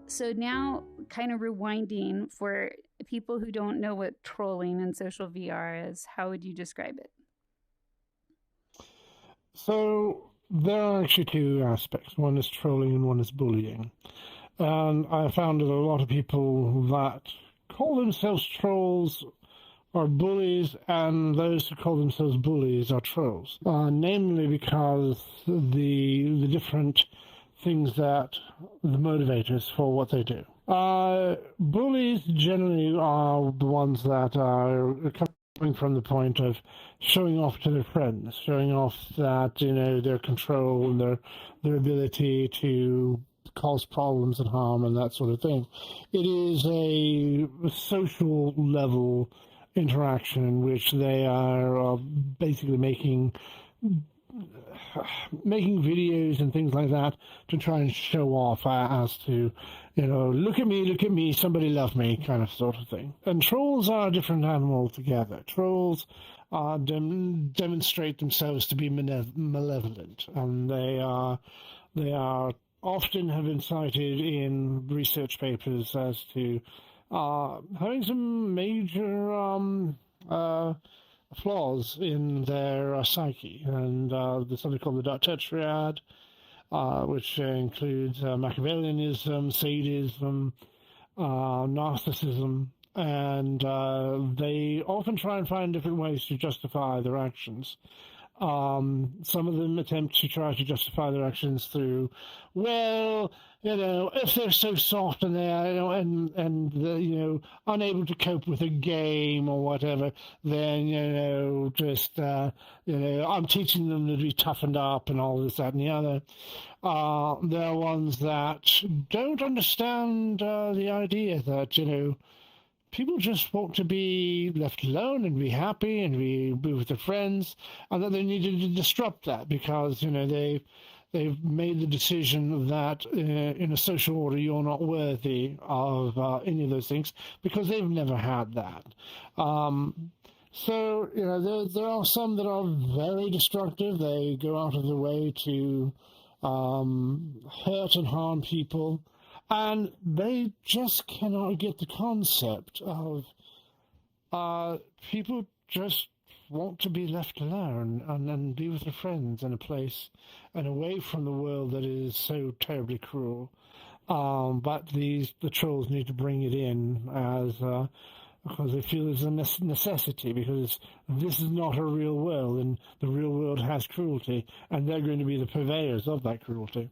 So now, kind of rewinding for people who don't know what trolling and social VR is, how would you describe it? So there are actually two aspects. One is trolling and one is bullying. And I found that a lot of people that call themselves trolls are bullies, and those who call themselves bullies are trolls. Namely because the different things that the motivators for what they do. Bullies generally are the ones that are coming from the point of showing off to their friends, showing off that their control and their ability to cause problems and harm and that sort of thing. It is a social level interaction in which they are basically making videos and things like that to try and show off as to, look at me, somebody love me, kind of sort of thing. And trolls are a different animal altogether. Trolls demonstrate themselves to be malevolent, and they are often have been cited in research papers as to having some major flaws in their psyche, and there's something called the Dark Tetrad, which includes Machiavellianism, sadism, narcissism, and they often try and find different ways to justify their actions. Some of them attempt to try to justify their actions through, well, if they're so soft and they're, unable to cope with a game or whatever, then, just, I'm teaching them to be toughened up and all this, that, and the other. There are ones that don't understand the idea that, people just want to be left alone and be happy and be with their friends, and that they needed to disrupt that because they've made the decision that in a social order you're not worthy of any of those things because they've never had that. So there are some that are very destructive. They go out of their way to hurt and harm people. And they just cannot get the concept of people just want to be left alone and be with their friends in a place and away from the world that is so terribly cruel. But the trolls need to bring it in as because they feel it's a necessity, because this is not a real world, and the real world has cruelty, and they're going to be the purveyors of that cruelty.